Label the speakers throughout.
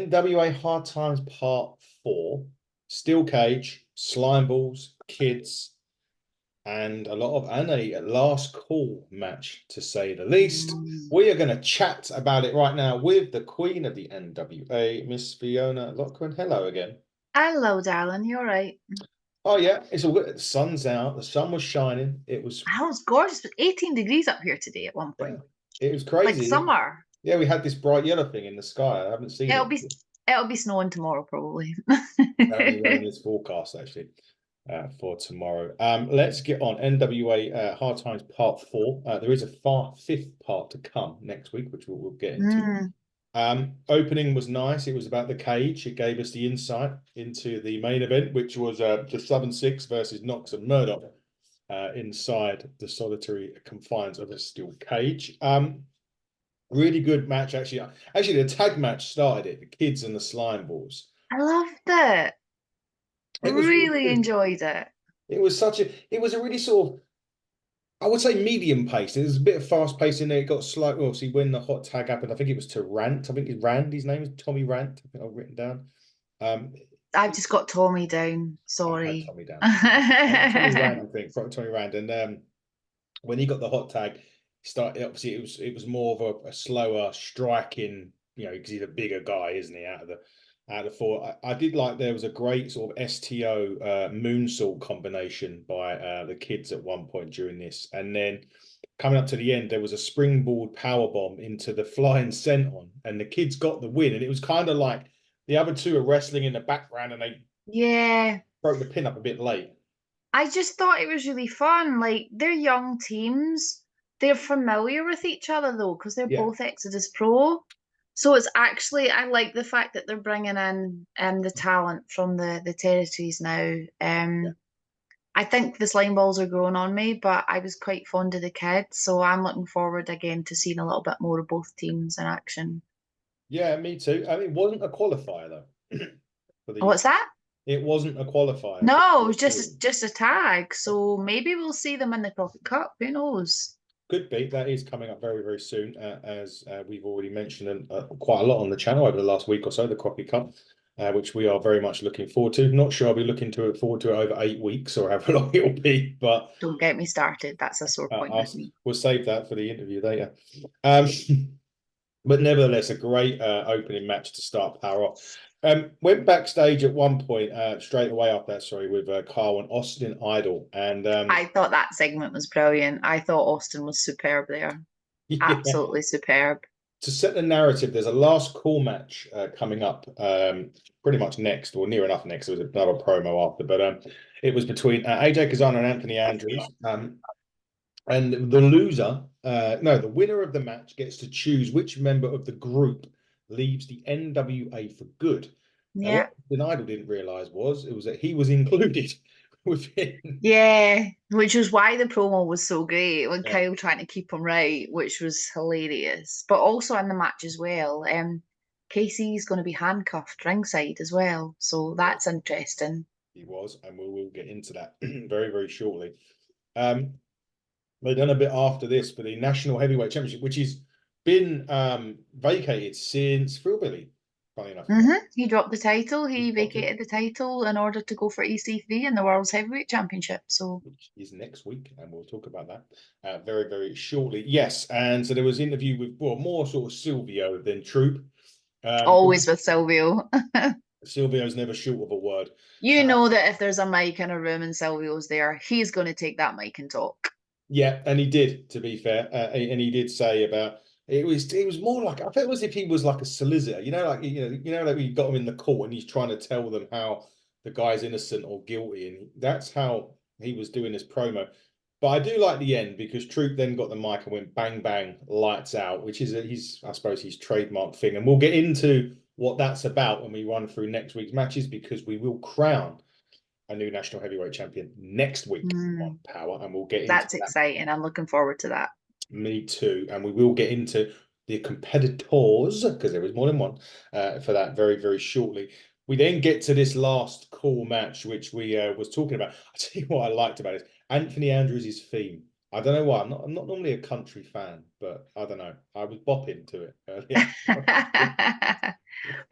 Speaker 1: NWA Hard Times Part 4, Steel Cage, Slimeballs, Kids, and a last call match, to say the least. We are going to chat about it right now with the queen of the NWA, Miss Fiona Lockwood. Hello again.
Speaker 2: Hello, darling. You all right?
Speaker 1: Oh yeah, it's all good. The sun's out. The sun was shining. It was,
Speaker 2: Oh, it's gorgeous. It was 18 degrees up here today at one
Speaker 1: yeah,
Speaker 2: point.
Speaker 1: it was
Speaker 2: Like
Speaker 1: crazy.
Speaker 2: summer.
Speaker 1: Yeah, we had this bright yellow thing in the sky. I haven't seen
Speaker 2: It'll
Speaker 1: it.
Speaker 2: be it'll be snowing tomorrow probably.
Speaker 1: Apparently, rain is forecast actually for tomorrow. Let's get on NWA Hard Times Part 4. There is a fifth part to come next week, which we'll get into.
Speaker 2: Mm.
Speaker 1: Opening was nice. It was about the cage. It gave us the insight into the main event, which was the Southern Six versus Knox and Murdoch inside the solitary confines of a steel cage. Really good match, actually. Actually, the tag match started it, the Kids and the Slimeballs.
Speaker 2: I loved it.
Speaker 1: It was really
Speaker 2: Really
Speaker 1: good.
Speaker 2: enjoyed it.
Speaker 1: It was a really sort of, I would say, medium pace. There's a bit of fast pace in there. It got slightly, obviously, when the hot tag happened, I think it was to Rant. I think it's Rand. His name is Tommy Rant. I think I've written down. Um,
Speaker 2: I've just got Tommy down.
Speaker 1: I had
Speaker 2: Sorry.
Speaker 1: Tommy down. Tommy Rand, I think. Tommy Rand. And when he got the hot tag, he started. Obviously, it was more of a slower striking. Because he's a bigger guy, isn't he? Out of four, I did like there was a great sort of STO moonsault combination by the Kids at one point during this, and then coming up to the end, there was a springboard power bomb into the flying senton, and the Kids got the win. And it was kind of like the other two are wrestling in the background, and they
Speaker 2: Yeah.
Speaker 1: broke the pin up a bit late.
Speaker 2: I just thought it was really fun. Like they're young teams. They're familiar with each other though, because they're
Speaker 1: Yeah,
Speaker 2: both Exodus Pro. So it's actually I like the fact that they're bringing in the talent from the territories now.
Speaker 1: yeah.
Speaker 2: I think the slime balls are growing on me, but I was quite fond of the kids, so I'm looking forward again to seeing a little bit more of both teams in action.
Speaker 1: Yeah, me too. I mean, it wasn't a qualifier though. for the
Speaker 2: What's that?
Speaker 1: It wasn't a qualifier for
Speaker 2: No, it
Speaker 1: the
Speaker 2: was just a tag. So maybe we'll see them in the Crockett Cup. Who knows?
Speaker 1: Could be. That is coming up very, very soon, as we've already mentioned quite a lot on the channel over the last week or so, the Crockett Cup, which we are very much looking forward to. Not sure I'll be looking forward to it over 8 weeks or however long it'll be, but
Speaker 2: Don't get me started. That's a sore point with me.
Speaker 1: we'll save that for the interview later. Um, but nevertheless, a great opening match to start Power off. Went backstage at one point, straight away after that, sorry, with Carl and Austin Idol. And
Speaker 2: I thought that segment was brilliant. I thought Austin was superb there.
Speaker 1: yeah,
Speaker 2: Absolutely superb.
Speaker 1: to set the narrative, there's a last call match coming up pretty much next, or near enough next. There was another promo after, but it was between AJ Cazana and Anthony Andrews. And the loser, no, the winner of the match gets to choose which member of the group leaves the NWA for good. Now,
Speaker 2: Yeah.
Speaker 1: what the Idol didn't realize was that he was included within.
Speaker 2: Yeah, which was why the promo was so great when
Speaker 1: Yeah,
Speaker 2: Kyle trying to keep him right, which was hilarious. But also in the match as well, Casey's going to be handcuffed ringside as well, so
Speaker 1: he was.
Speaker 2: that's interesting.
Speaker 1: He was, and we will get into that very, very shortly. Um, They've done a bit after this for the National Heavyweight Championship, which has been vacated since Philbilly, funny enough.
Speaker 2: He dropped the title.
Speaker 1: He
Speaker 2: He
Speaker 1: dropped it,
Speaker 2: vacated the title in order to go for EC3 in the World's Heavyweight Championship. So
Speaker 1: which is next week, and we'll talk about that very, very shortly. Yes, and so there was an interview with, well, more sort of Silvio than Troop. Um,
Speaker 2: always with Silvio.
Speaker 1: Silvio's never short of a word.
Speaker 2: You know that if there's a mic in a room and Silvio's there, he's going to take that mic and talk.
Speaker 1: Yeah, and he did, to be fair, and he did say about it was more like, I felt as if he was like a solicitor, like we got him in the court and he's trying to tell them how the guy's innocent or guilty, and that's how he was doing his promo. But I do like the end because Troop then got the mic and went bang bang, lights out, which is I suppose his trademark thing, and we'll get into what that's about when we run through next week's matches, because we will crown a new national heavyweight champion next week on Power, and we'll get into
Speaker 2: That's
Speaker 1: that.
Speaker 2: exciting. I'm looking forward to that.
Speaker 1: Me too, and we will get into the competitors, because there is more than one, for that very, very shortly. We then get to this last call match, which we was talking about. I tell you what I liked about it: Anthony Andrews' theme. I don't know why. I'm not normally a country fan, but I don't know. I was bopping to it earlier.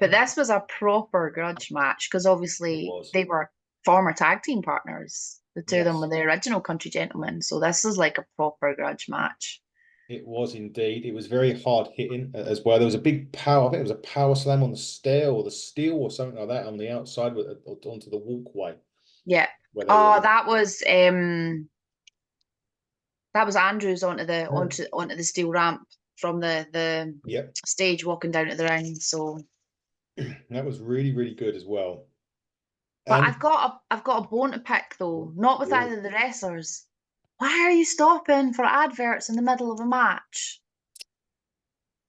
Speaker 2: But this was a proper grudge match because
Speaker 1: It
Speaker 2: obviously
Speaker 1: was.
Speaker 2: they were former tag team partners. The two of them were
Speaker 1: Yes,
Speaker 2: the original Country Gentlemen. So this is like a proper grudge match.
Speaker 1: it was indeed. It was very hard hitting as well. There was a big power. I think it was a power slam on the stair or the steel or something like that on the outside with onto the walkway
Speaker 2: Yeah.
Speaker 1: where they were.
Speaker 2: Oh, that was Andrews onto the onto the steel ramp from the
Speaker 1: Yep,
Speaker 2: stage walking down to the ring. So,
Speaker 1: that was really, really good as well.
Speaker 2: but
Speaker 1: And
Speaker 2: I've got a bone to pick though,
Speaker 1: oh,
Speaker 2: not with
Speaker 1: oh,
Speaker 2: either of the wrestlers. Why are you stopping for adverts in the middle of a match?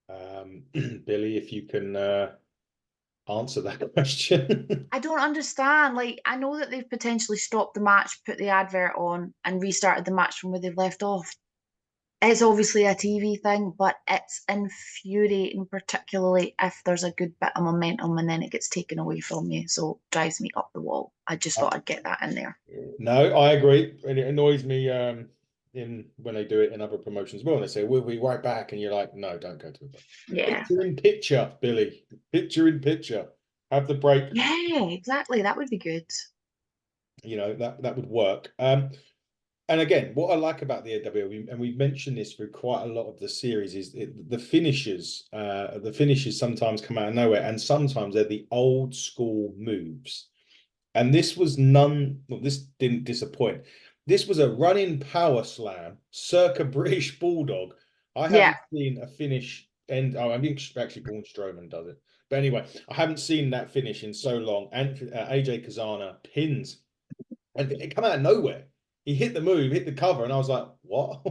Speaker 1: Billy, if you can answer that question.
Speaker 2: I don't understand. Like, I know that they've potentially stopped the match, put the advert on, and restarted the match from where they've left off. It's obviously a TV thing, but it's infuriating, particularly if there's a good bit of momentum and then it gets taken away from you. So it drives me up the wall. I just thought I'd get that in there.
Speaker 1: No, I agree, and it annoys me in when they do it in other promotions. Well, they say we'll be right back, and you're like, no, don't go to the
Speaker 2: Yeah.
Speaker 1: picture in picture, Billy. Picture in picture. Have the break.
Speaker 2: Yeah, exactly. That would be good.
Speaker 1: You know that would work. And again, what I like about the NWA, and we've mentioned this through quite a lot of the series, is the finishes. The finishes sometimes come out of nowhere, and sometimes they're the old school moves. And this was none, well, this didn't disappoint. This was a running power slam, circa British Bulldog. I
Speaker 2: Yeah.
Speaker 1: haven't seen a finish end. Oh, I mean, actually, Braun Strowman does it. But anyway, I haven't seen that finish in so long. And AJ Cazana pins, and it come out of nowhere. He hit the move, hit the cover, and I was like, "What?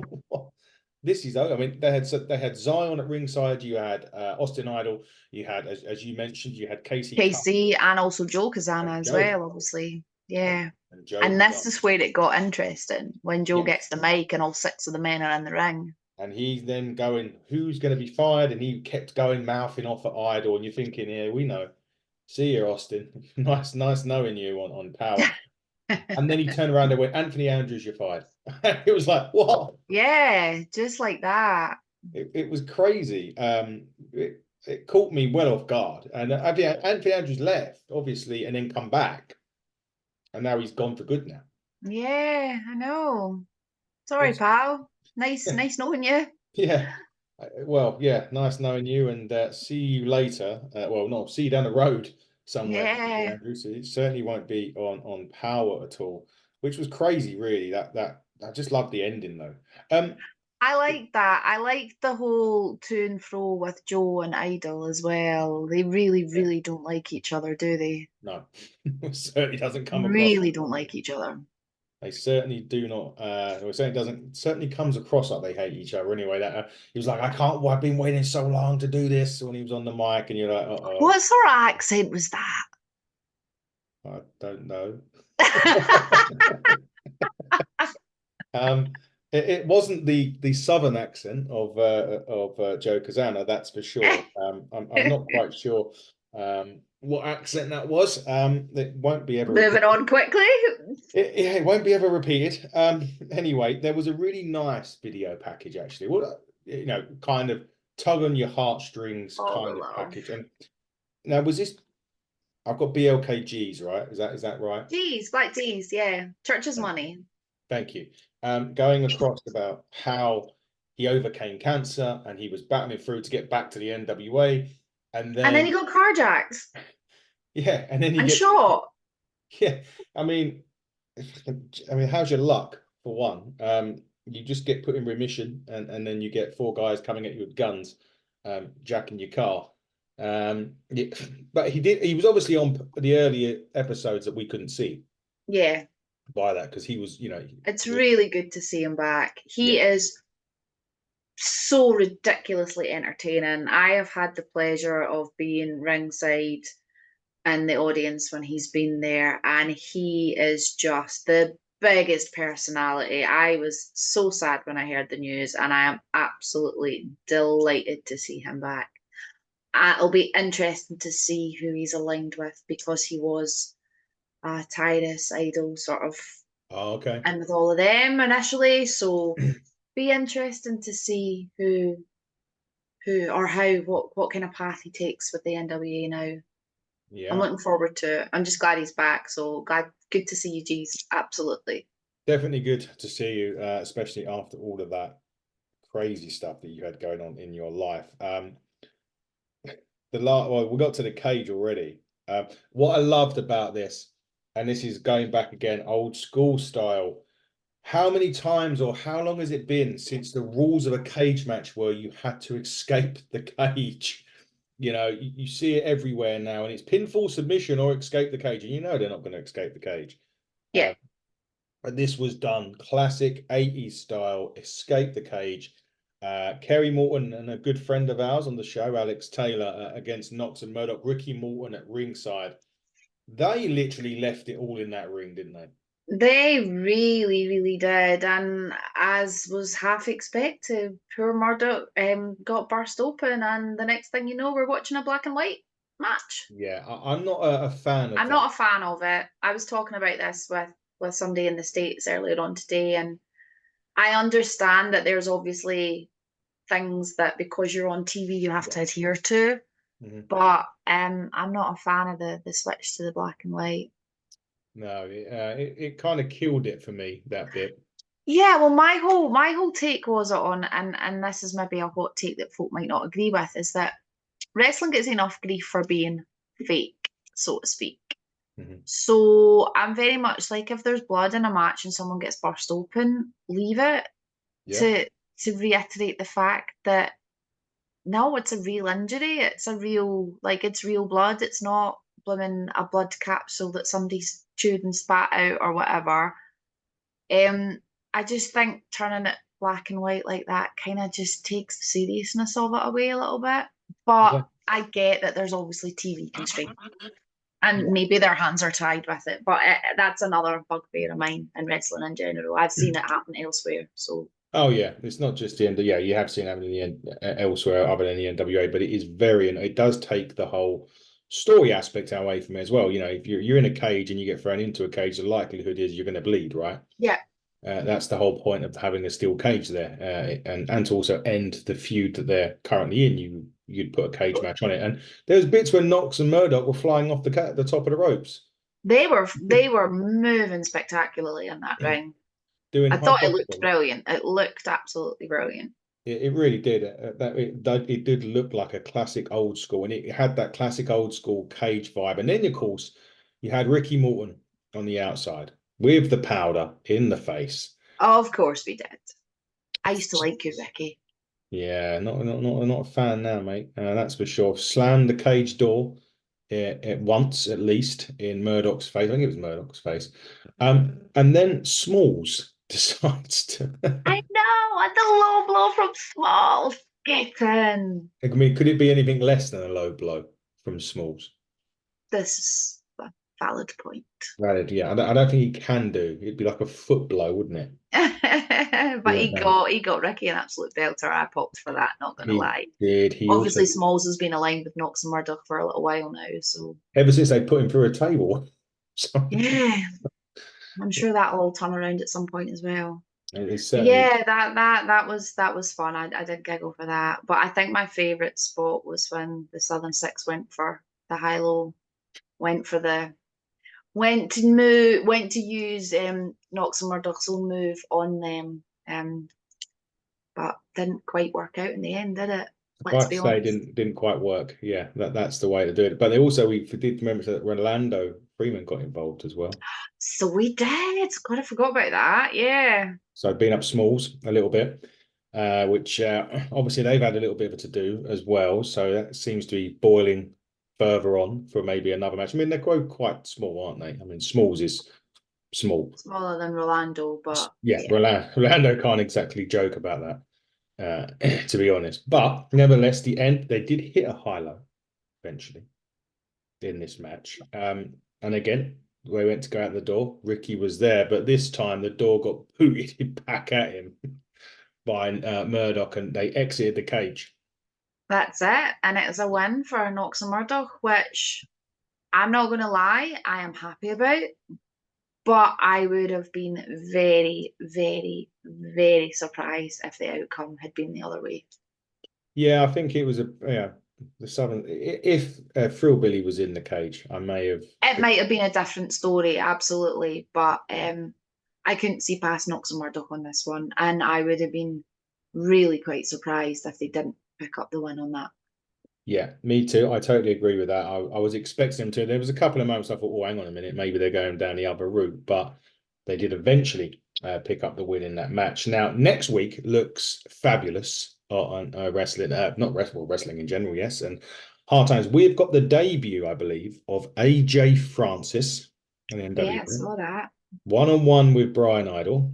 Speaker 1: This is." I mean, they had Zion at ringside. You had Austin Idol. You had, as you mentioned, you had Casey Cup
Speaker 2: KC and also Joe
Speaker 1: and
Speaker 2: Cazana as
Speaker 1: Joe
Speaker 2: well, obviously.
Speaker 1: and,
Speaker 2: Yeah.
Speaker 1: and Joe
Speaker 2: And this
Speaker 1: Cazana.
Speaker 2: is where it got interesting when Joe
Speaker 1: Yeah.
Speaker 2: gets the mic and all six of the men are in the ring.
Speaker 1: And he's then going, who's going to be fired? And he kept going, mouthing off at Idol. And you're thinking, yeah, we know. See you, Austin. Nice knowing you on Power. And then he turned around and went, Anthony Andrews, you're fired. It was like, what?
Speaker 2: Yeah, just like that.
Speaker 1: It was crazy. It caught me well off guard. And Anthony Andrews left, obviously, and then come back. And now he's gone for good now.
Speaker 2: Yeah, I know. Sorry,
Speaker 1: It's,
Speaker 2: pal. Nice knowing you.
Speaker 1: yeah. Well, yeah, nice knowing you, and see you later. Well, no, see you down the road somewhere,
Speaker 2: Yeah.
Speaker 1: Andrew. So it certainly won't be on Power at all, which was crazy, really. That I just loved the ending though.
Speaker 2: I like that. I like the whole to and fro with Joe and Idol as well. They really,
Speaker 1: Yeah,
Speaker 2: really don't like each other, do they?
Speaker 1: no, it certainly doesn't come across.
Speaker 2: Really don't like each other.
Speaker 1: They certainly do not. It certainly comes across like they hate each other anyway. That he was like, I can't. Well, I've been waiting so long to do this when he was on the mic, and you're like,
Speaker 2: What sort of accent was that?
Speaker 1: I don't know. It wasn't the southern accent of Joe Cazana, that's for sure. I'm not quite sure what accent that was. It won't be ever repeated.
Speaker 2: Moving on quickly.
Speaker 1: It won't be ever repeated. Anyway, there was a really nice video package actually. Well, kind of tug on your heartstrings
Speaker 2: All the
Speaker 1: kind of
Speaker 2: love.
Speaker 1: package. And now was this? I've got BLKGs, right? Is that right?
Speaker 2: Teas, black teas, yeah. Church's money.
Speaker 1: Thank you. Going across about how he overcame cancer and he was battling through to get back to the NWA. And
Speaker 2: And then
Speaker 1: then,
Speaker 2: he got carjacked
Speaker 1: yeah, and then he
Speaker 2: and
Speaker 1: gets,
Speaker 2: shot.
Speaker 1: yeah, I mean, how's your luck for one? You just get put in remission and then you get four guys coming at you with guns, jacking your car. Yeah, but he was obviously on the earlier episodes that we couldn't see
Speaker 2: Yeah,
Speaker 1: by that because he was,
Speaker 2: it's really good to see him back.
Speaker 1: yeah.
Speaker 2: He is so ridiculously entertaining. I have had the pleasure of being ringside in the audience when he's been there, and he is just the biggest personality. I was so sad when I heard the news, and I am absolutely delighted to see him back. It'll be interesting to see who he's aligned with because he was a Tyrus Idol sort of
Speaker 1: Oh, okay.
Speaker 2: in with all of them initially. So be interesting to see who or how what kind of path he takes with the NWA now. I'm
Speaker 1: Yeah,
Speaker 2: looking forward to it. I'm just glad he's back. So good to see you, G's. Absolutely.
Speaker 1: definitely good to see you, especially after all of that crazy stuff that you had going on in your life. Well, we got to the cage already. What I loved about this, and this is going back again, old school style. How many times or how long has it been since the rules of a cage match were you had to escape the cage? You see it everywhere now, and it's pinfall submission or escape the cage, and you know they're not going to escape the cage.
Speaker 2: Yeah.
Speaker 1: But this was done classic 80s style, escape the cage. Kerry Morton and a good friend of ours on the show, Alex Taylor, against Knox and Murdoch, Ricky Morton at ringside. They literally left it all in that ring, didn't they?
Speaker 2: They really, really did. And as was half expected, poor Murdoch got burst open. And the next thing you know, we're watching a black and white match.
Speaker 1: Yeah, I'm not a fan of
Speaker 2: I'm
Speaker 1: that.
Speaker 2: not a fan of it. I was talking about this with somebody in the States earlier on today, and I understand that there's obviously things that because you're on TV you have
Speaker 1: Yeah.
Speaker 2: to adhere to,
Speaker 1: Mhm.
Speaker 2: but I'm not a fan of the switch to the black and white.
Speaker 1: No, it kind of killed it for me, that bit.
Speaker 2: Yeah, well, my whole take was on, and this is maybe a hot take that folk might not agree with, is that wrestling gets enough grief for being fake, so to speak.
Speaker 1: Mhm.
Speaker 2: So I'm very much like if there's blood in a match and someone gets burst open, leave it
Speaker 1: Yeah.
Speaker 2: to reiterate the fact that no, it's a real injury. It's a real it's real blood. It's not blooming a blood capsule that somebody's chewed and spat out or whatever. Um, I just think turning it black and white like that kind of just takes the seriousness of it away a little bit. But
Speaker 1: Yeah.
Speaker 2: I get that there's obviously TV constraints and
Speaker 1: Yeah.
Speaker 2: maybe their hands are tied with it. But that's another bugbear of mine in wrestling in general. I've seen it happen elsewhere. So
Speaker 1: Oh yeah, it's not just the end. Yeah, you have seen happening in the elsewhere other than the NWA, but it is very, and it does take the whole story aspect away from it as well. If you're in a cage and you get thrown into a cage, the likelihood is you're going to bleed, right?
Speaker 2: yeah,
Speaker 1: That's the whole point of having a steel cage there, and to also end the feud that they're currently in. You'd put a cage match on it, and there's bits where Knox and Murdoch were flying off the top of the ropes,
Speaker 2: they were moving spectacularly in that ring.
Speaker 1: doing
Speaker 2: I thought it looked
Speaker 1: hypothetical.
Speaker 2: brilliant. It looked absolutely brilliant.
Speaker 1: It really did. It did look like a classic old school, and it had that classic old school cage vibe. And then, of course, you had Ricky Morton on the outside with the powder in the face.
Speaker 2: Of course we did. I used to like you, Ricky.
Speaker 1: Yeah, not a fan now, mate. That's for sure. Slammed the cage door at once, at least, in Murdoch's face. I think it was Murdoch's face. And then Smalls decides to.
Speaker 2: I know, and the low blow from Smalls. Get in.
Speaker 1: I mean, could it be anything less than a low blow from Smalls?
Speaker 2: This is a valid point.
Speaker 1: Valid, yeah. I don't think he can do. It'd be like a foot blow, wouldn't it?
Speaker 2: But he got Ricky an absolute belter. I popped for that, not gonna
Speaker 1: He
Speaker 2: lie.
Speaker 1: did. He also,
Speaker 2: Obviously Smalls has been aligned with Knox and Murdoch for a little while now, so
Speaker 1: ever since they put him through a table, so
Speaker 2: yeah, I'm sure that'll all turn around at some point as well.
Speaker 1: it's
Speaker 2: But
Speaker 1: certainly
Speaker 2: yeah, that was fun. I did giggle for that. But I think my favourite spot was when the Southern Six went for the high low, went for the went to use Knox and Murdoch's own move on them. But didn't quite work out in the end, did it? Let's
Speaker 1: like I
Speaker 2: be
Speaker 1: say,
Speaker 2: honest.
Speaker 1: didn't quite work. Yeah, that's the way to do it. But they also we did remember that Rolando Freeman got involved as well.
Speaker 2: So we did. God, I forgot about that. Yeah.
Speaker 1: So I've been up Smalls a little bit, which obviously they've had a little bit of a to do as well. So that seems to be boiling further on for maybe another match. I mean, they're quite small, aren't they? I mean, Smalls is small.
Speaker 2: Smaller than Rolando, but
Speaker 1: Yeah,
Speaker 2: yeah.
Speaker 1: Rolando can't exactly joke about that, to be honest. But nevertheless, the end they did hit a high low eventually in this match. And again, we went to go out the door. Ricky was there, but this time the door got booted back at him by Murdoch, and they exited the cage.
Speaker 2: That's it. And it was a win for Knox and Murdoch, which I'm not going to lie, I am happy about. But I would have been very, very, very surprised if the outcome had been the other way.
Speaker 1: Yeah, I think it was the Southern. If Frill Billy was in the cage, I may have.
Speaker 2: It might have been a different story, absolutely, but
Speaker 1: Yeah.
Speaker 2: I couldn't see past Knox and Murdoch on this one, and I would have been really quite surprised if they didn't pick up the win on that.
Speaker 1: Yeah, me too. I totally agree with that. I was expecting them to. There was a couple of moments I thought, oh, hang on a minute, maybe they're going down the other route, but they did eventually pick up the win in that match. Now, next week looks fabulous on wrestling, wrestling in general, yes, and hard times. We've got the debut, I believe, of AJ Francis in the
Speaker 2: Yeah, I
Speaker 1: NWA,
Speaker 2: saw that.
Speaker 1: one-on-one with Brian Idol.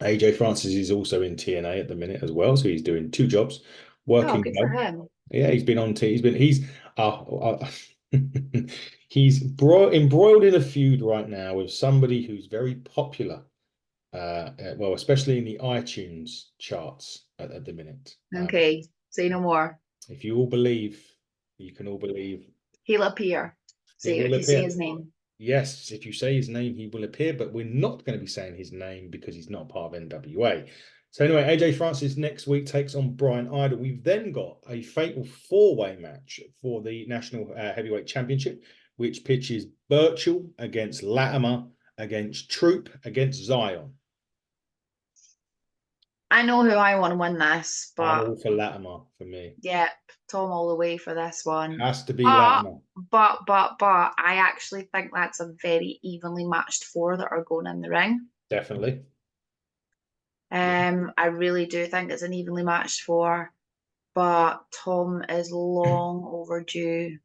Speaker 1: AJ Francis is also in TNA at the minute as well, so he's doing two jobs,
Speaker 2: Oh,
Speaker 1: working
Speaker 2: good for
Speaker 1: well.
Speaker 2: him.
Speaker 1: Yeah, he's been on. He's embroiled in a feud right now with somebody who's very popular. Well, especially in the iTunes charts at the minute.
Speaker 2: Okay, say no more.
Speaker 1: If you all believe, you can all believe.
Speaker 2: He'll appear.
Speaker 1: He
Speaker 2: Say
Speaker 1: will
Speaker 2: if you say
Speaker 1: appear.
Speaker 2: his name.
Speaker 1: Yes, if you say his name, he will appear, but we're not going to be saying his name because he's not part of NWA. So anyway, AJ Francis next week takes on Brian Idol. We've then got a fatal four-way match for the National Heavyweight Championship, which pitches Birchall against Latimer, against Troop, against Zion.
Speaker 2: I know who I want to win this,
Speaker 1: I'm
Speaker 2: but
Speaker 1: all for Latimer for me.
Speaker 2: yep, Tom all the way for this one.
Speaker 1: Has to be
Speaker 2: But
Speaker 1: Latimer,
Speaker 2: but I actually think that's a very evenly matched four that are going in the ring.
Speaker 1: definitely.
Speaker 2: I really do think it's an evenly matched four, but Tom is long overdue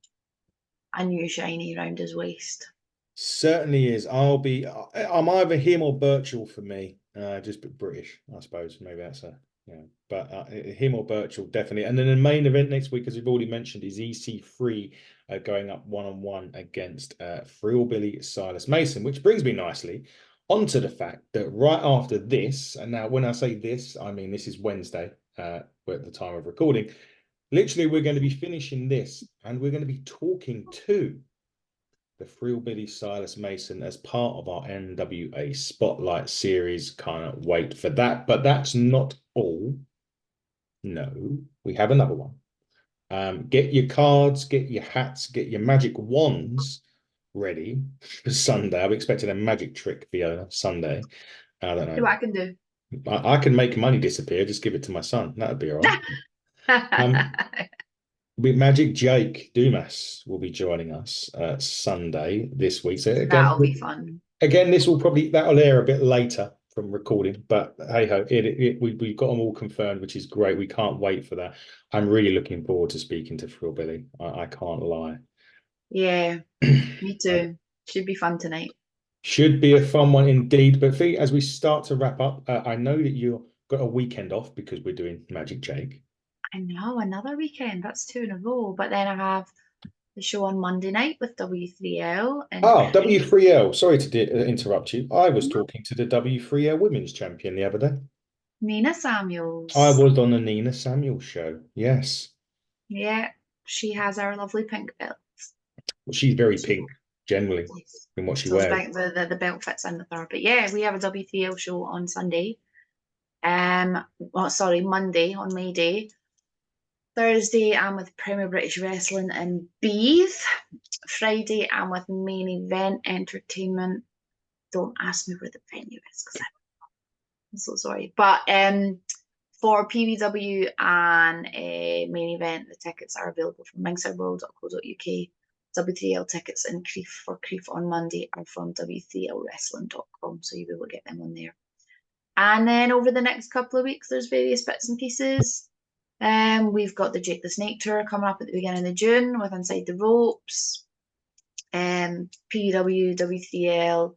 Speaker 2: a new shiny round his waist.
Speaker 1: Certainly is. I'm either him or Birchall for me. Just British, I suppose. Maybe that's a, but him or Birchall definitely. And then the main event next week, as we've already mentioned, is EC3 going up one-on-one against Billy Silas Mason, which brings me nicely onto the fact that right after this, and now when I say this, I mean this is Wednesday, we're at the time of recording. Literally, we're going to be finishing this, and we're going to be talking to the Billy Silas Mason as part of our NWA Spotlight series. Can't wait for that. But that's not all. No, we have another one. Get your cards, get your hats, get your magic wands ready for Sunday. I'm expecting a magic trick, Fiona, Sunday. I don't
Speaker 2: See what
Speaker 1: know.
Speaker 2: I can do.
Speaker 1: I can make money disappear. Just give it to my son. That'd be all right. Um, with Magic Jake Dumas will be joining us Sunday this week. So
Speaker 2: That'll be fun.
Speaker 1: again, that'll air a bit later from recording, but hey ho, we've got them all confirmed, which is great. We can't wait for that. I'm really looking forward to speaking to Frill Billy. I can't lie.
Speaker 2: Yeah, me too. Should be fun tonight.
Speaker 1: Should be a fun one indeed. But Fee, as we start to wrap up, I know that you've got a weekend off because we're doing Magic Jake.
Speaker 2: I know, another weekend. That's two in a row. But then I have the show on Monday night with W3L and
Speaker 1: Ah,
Speaker 2: Crete.
Speaker 1: W3L. Sorry to interrupt you. I was talking to the W3L Women's Champion the other day.
Speaker 2: Nina
Speaker 1: I
Speaker 2: Samuels.
Speaker 1: was on the Nina Samuels show. Yes.
Speaker 2: Yeah, she has our lovely pink belt.
Speaker 1: Well, she's very
Speaker 2: She's
Speaker 1: pink generally
Speaker 2: nice.
Speaker 1: in what she
Speaker 2: So
Speaker 1: wears.
Speaker 2: the belt fits in with her. But yeah, we have a W3L show on Sunday. Well, sorry, Monday on May Day. Thursday, I'm with Premier British Wrestling in Beith. Friday, I'm with Main Event Entertainment. Don't ask me where the venue is because I'm so sorry. But for PVW and Main Event, the tickets are available from ringsideworld.co.uk. W3L tickets in Creef for Creef on Monday are from w3lwrestling.com, so you'll be able to get them on there. And then over the next couple of weeks, there's various bits and pieces. We've got the Jake the Snake tour coming up at the beginning of June with Inside the Ropes. PW, W3L,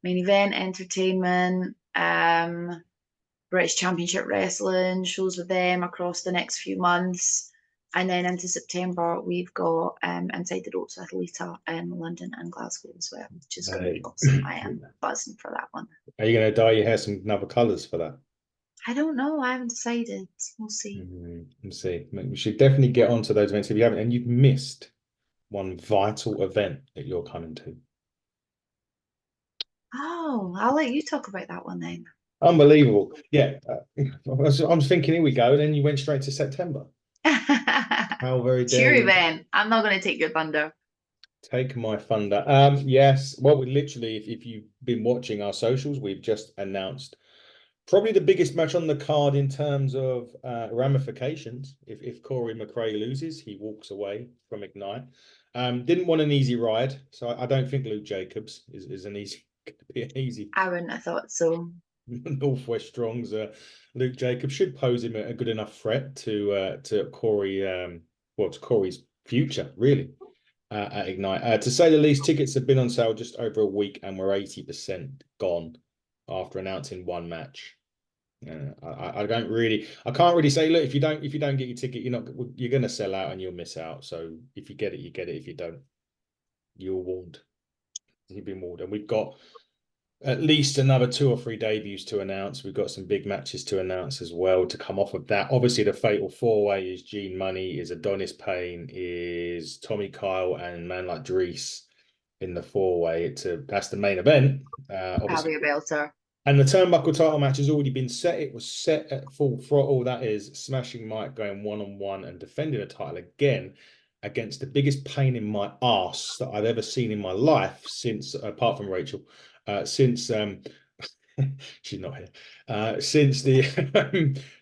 Speaker 2: Main Event Entertainment, British Championship Wrestling, shows with them across the next few months. And then into September, we've got Inside the Ropes with Lita in London and Glasgow as well, which is going to be awesome. I am buzzing for that one.
Speaker 1: Are you going to dye your hair some other colours for that?
Speaker 2: I don't know. I haven't decided. We'll see.
Speaker 1: Let's see. We should definitely get onto those events if you haven't. And you've missed one vital event that you're coming to.
Speaker 2: Oh, I'll let you talk about that one then.
Speaker 1: Unbelievable. Yeah. I'm thinking, here we go. And then you went straight to September. How very dare
Speaker 2: Cheery
Speaker 1: you
Speaker 2: Ben. I'm not going to take your thunder.
Speaker 1: take my thunder? Yes. Well, we literally, if you've been watching our socials, we've just announced probably the biggest match on the card in terms of ramifications. If Corey McRae loses, he walks away from Ignite. Didn't want an easy ride, so I don't think Luke Jacobs is an easy going to be an easy
Speaker 2: I wouldn't have thought so.
Speaker 1: Northwest Strong's. Luke Jacobs should pose him a good enough threat to Corey. Well, to Corey's future, really. At Ignite. To say the least, tickets have been on sale just over a week and we're 80% gone after announcing one match. I don't really, I can't really say, look, if you don't get your ticket, you're going to sell out and you'll miss out. So if you get it, you get it. If you don't, you're warned. You've been warned. And we've got at least another 2 or 3 debuts to announce. We've got some big matches to announce as well to come off of that. Obviously, the Fatal 4-Way is Gene Money, is Adonis Payne, is Tommy Kyle, and man like Dries in the 4-Way. That's the main event.
Speaker 2: I'll
Speaker 1: Obviously,
Speaker 2: be a belter.
Speaker 1: and the turnbuckle title match has already been set. It was set at full throttle. That is Smashing Mike going 1-on-1 and defending the title again against the biggest pain in my ass that I've ever seen in my life since, apart from Rachel, since she's not here. Since the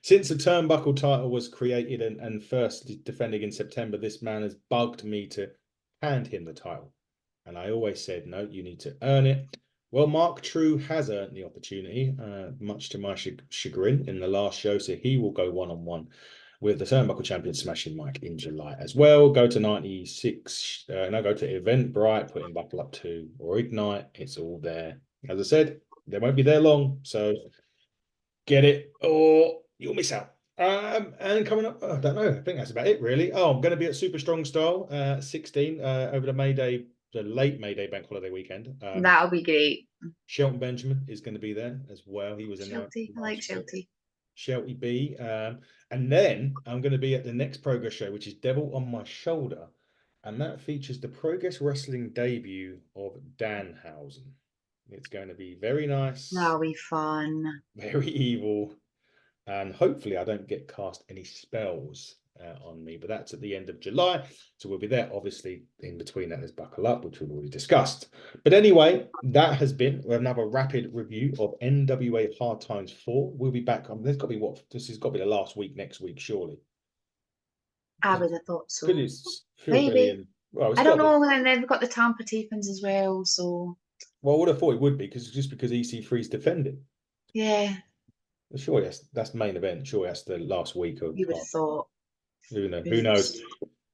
Speaker 1: since the turnbuckle title was created and first defending in September, this man has bugged me to hand him the title. And I always said, no, you need to earn it. Well, Mark True has earned the opportunity, much to my chagrin, in the last show. So he will go 1-on-1 with the Turnbuckle Champion Smashing Mike in July as well. Go to 96, go to Eventbrite, put in Buckle Up 2 or Ignite. It's all there. As I said, they won't be there long. So get it or you'll miss out. And coming up, I don't know. I think that's about it, really. Oh, I'm going to be at Super Strong Style 16 over the late May Day bank holiday weekend.
Speaker 2: That'll be great.
Speaker 1: Shelton Benjamin is going to be there as well. He was announced
Speaker 2: Shelty. I like
Speaker 1: last week.
Speaker 2: Shelty.
Speaker 1: Shelty B. And then I'm going to be at the next Progress show, which is Devil on My Shoulder. And that features the Progress Wrestling debut of Danhausen. It's going to be very nice,
Speaker 2: That'll be fun.
Speaker 1: very evil, and hopefully I don't get cast any spells on me, but that's at the end of July, so we'll be there. Obviously in between that, there's Buckle Up, which we've already discussed. But anyway, that has been another rapid review of NWA Hard Times 4. We'll be back on, there's got to be this has got to be the last week next week, surely.
Speaker 2: I would have thought so.
Speaker 1: It's Phil
Speaker 2: Maybe.
Speaker 1: Billy well, it's
Speaker 2: I don't
Speaker 1: got
Speaker 2: know. And then we've got the Tampa tapings as well. So
Speaker 1: well, I would have thought it would be because EC3's defending.
Speaker 2: yeah,
Speaker 1: Surely that's the main event. Surely that's the last week of
Speaker 2: you would have thought.
Speaker 1: Who knows? Who knows?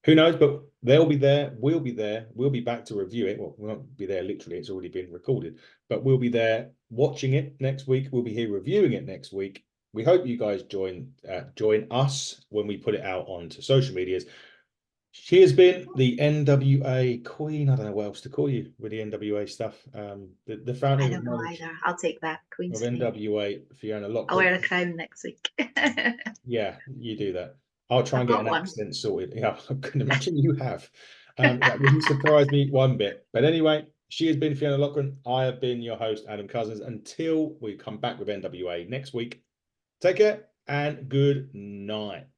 Speaker 1: Who knows? But they'll be there. We'll be there. We'll be back to review it. Well, we won't be there literally. It's already been recorded. But we'll be there watching it next week. We'll be here reviewing it next week. We hope you guys join us when we put it out onto social medias. She has been the NWA queen. I don't know what else to call you with the NWA stuff. The founder
Speaker 2: I
Speaker 1: of
Speaker 2: don't know
Speaker 1: knowledge
Speaker 2: either. I'll take that. Queen's
Speaker 1: of
Speaker 2: Queen.
Speaker 1: NWA, Fiona
Speaker 2: I'll
Speaker 1: Lockwood.
Speaker 2: wear a crown next week.
Speaker 1: Yeah, you do that. I'll try and
Speaker 2: I've
Speaker 1: get
Speaker 2: got
Speaker 1: an
Speaker 2: one.
Speaker 1: accent sorted. Yeah, I can imagine you have. That wouldn't surprise me one bit. But anyway, she has been Fiona Lochran. I have been your host, Adam Cousins. Until we come back with NWA next week, take care and good night.